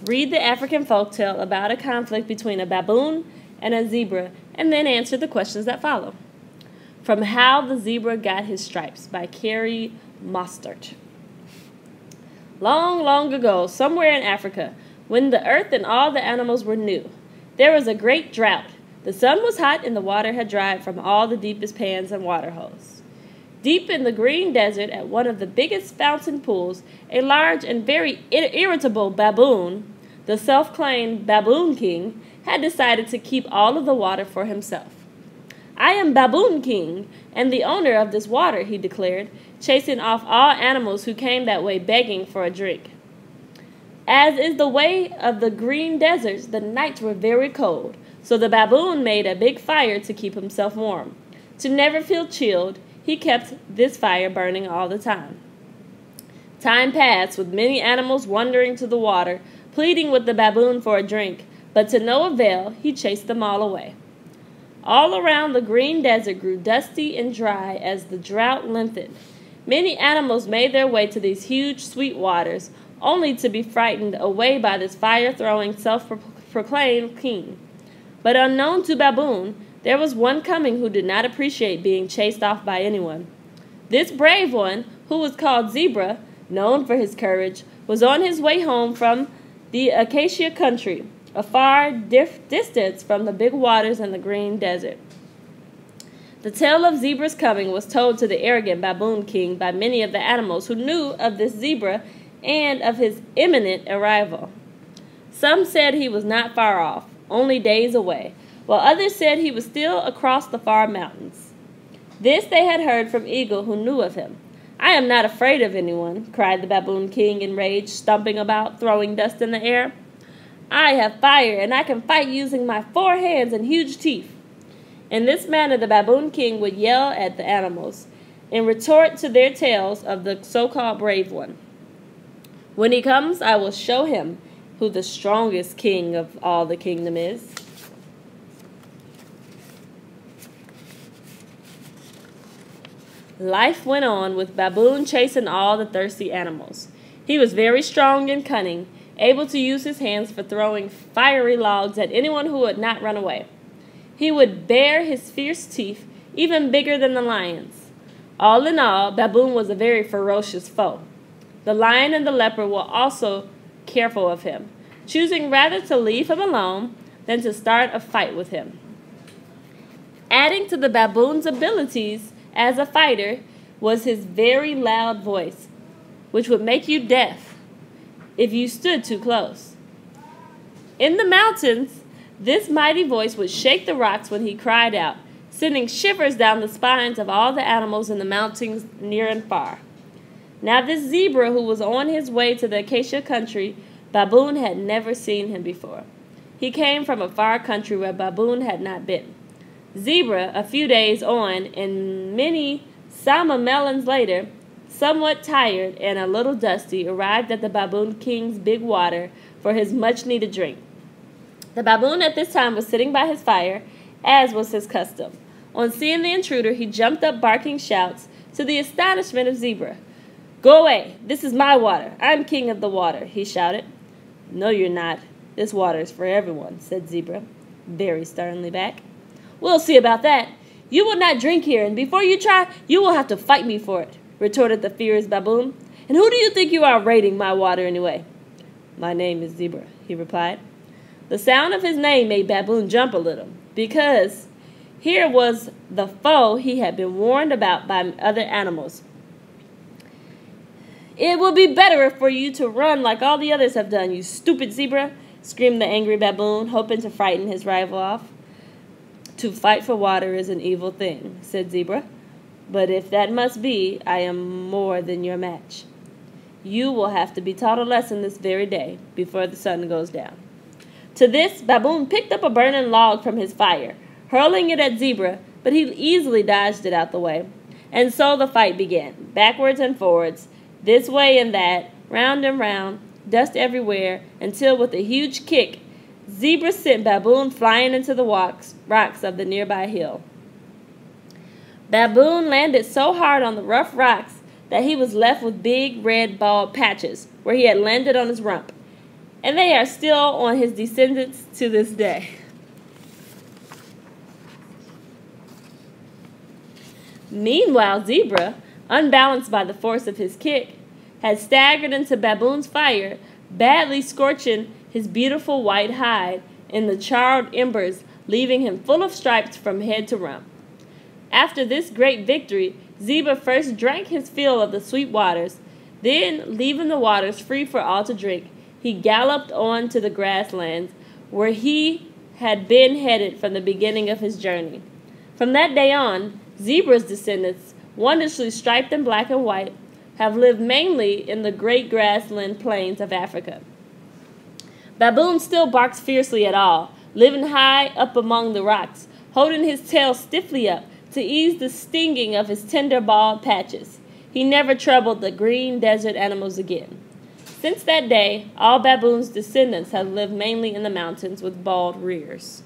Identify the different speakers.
Speaker 1: Read the African folktale about a conflict between a baboon and a zebra, and then answer the questions that follow. From How the Zebra Got His Stripes by Carrie Mostert. Long, long ago, somewhere in Africa, when the earth and all the animals were new, there was a great drought. The sun was hot and the water had dried from all the deepest pans and water holes. Deep in the green desert, at one of the biggest fountain pools, a large and very irritable baboon, the self-claimed Baboon King, had decided to keep all of the water for himself. "I am Baboon King, and the owner of this water," he declared, chasing off all animals who came that way begging for a drink. As is the way of the green deserts, the nights were very cold, so the baboon made a big fire to keep himself warm. To never feel chilled, he kept this fire burning all the time. Time passed, with many animals wandering to the water, pleading with the baboon for a drink, but to no avail, he chased them all away. All around the green desert grew dusty and dry as the drought lengthened. Many animals made their way to these huge, sweet waters, only to be frightened away by this fire-throwing, self-proclaimed king. But unknown to Baboon, there was one coming who did not appreciate being chased off by anyone. This brave one, who was called Zebra, known for his courage, was on his way home from the Acacia country, a far distance from the big waters and the green desert. The tale of Zebra's coming was told to the arrogant Baboon King by many of the animals who knew of this zebra and of his imminent arrival. Some said he was not far off, only days away, while others said he was still across the far mountains. This they had heard from Eagle, who knew of him. "I am not afraid of anyone," cried the Baboon King in rage, stomping about, throwing dust in the air. "I have fire, and I can fight using my 4 hands and huge teeth." In this manner, the Baboon King would yell at the animals, in retort to their tales of the so-called brave one. "When he comes, I will show him who the strongest king of all the kingdom is." Life went on, with Baboon chasing all the thirsty animals. He was very strong and cunning, able to use his hands for throwing fiery logs at anyone who would not run away. He would bare his fierce teeth, even bigger than the lion's. All in all, Baboon was a very ferocious foe. The lion and the leopard were also careful of him, choosing rather to leave him alone than to start a fight with him. Adding to the baboon's abilities as a fighter was his very loud voice, which would make you deaf if you stood too close. In the mountains, this mighty voice would shake the rocks when he cried out, sending shivers down the spines of all the animals in the mountains near and far. Now this zebra, who was on his way to the Acacia country, Baboon had never seen him before. He came from a far country where Baboon had not been. Zebra, a few days on, and many Sama melons later, somewhat tired and a little dusty, arrived at the Baboon King's big water for his much-needed drink. The baboon at this time was sitting by his fire, as was his custom. On seeing the intruder, he jumped up barking shouts, to the astonishment of Zebra. "Go away! This is my water! I'm king of the water!" he shouted. "No, you're not. This water is for everyone," said Zebra, very sternly back. "We'll see about that. You will not drink here, and before you try, you will have to fight me for it," retorted the furious baboon. "And who do you think you are raiding my water anyway?" "My name is Zebra," he replied. The sound of his name made Baboon jump a little, because here was the foe he had been warned about by other animals. "It will be better for you to run like all the others have done, you stupid zebra," screamed the angry baboon, hoping to frighten his rival off. "To fight for water is an evil thing," said Zebra. "But if that must be, I am more than your match. You will have to be taught a lesson this very day, before the sun goes down." To this, Baboon picked up a burning log from his fire, hurling it at Zebra, but he easily dodged it out the way. And so the fight began, backwards and forwards, this way and that, round and round, dust everywhere, until with a huge kick, Zebra sent Baboon flying into the rocks of the nearby hill. Baboon landed so hard on the rough rocks that he was left with big red bald patches where he had landed on his rump. and they are still on his descendants to this day. Meanwhile, Zebra, unbalanced by the force of his kick, had staggered into Baboon's fire, badly scorching his beautiful white hide in the charred embers, leaving him full of stripes from head to rump. After this great victory, Zebra first drank his fill of the sweet waters, then, leaving the waters free for all to drink, he galloped on to the grasslands, where he had been headed from the beginning of his journey. From that day on, Zebra's descendants, wondrously striped in black and white, have lived mainly in the great grassland plains of Africa. Baboon still barks fiercely at all, living high up among the rocks, holding his tail stiffly up to ease the stinging of his tender bald patches. He never troubled the green desert animals again. Since that day, all Baboon's descendants have lived mainly in the mountains with bald rears.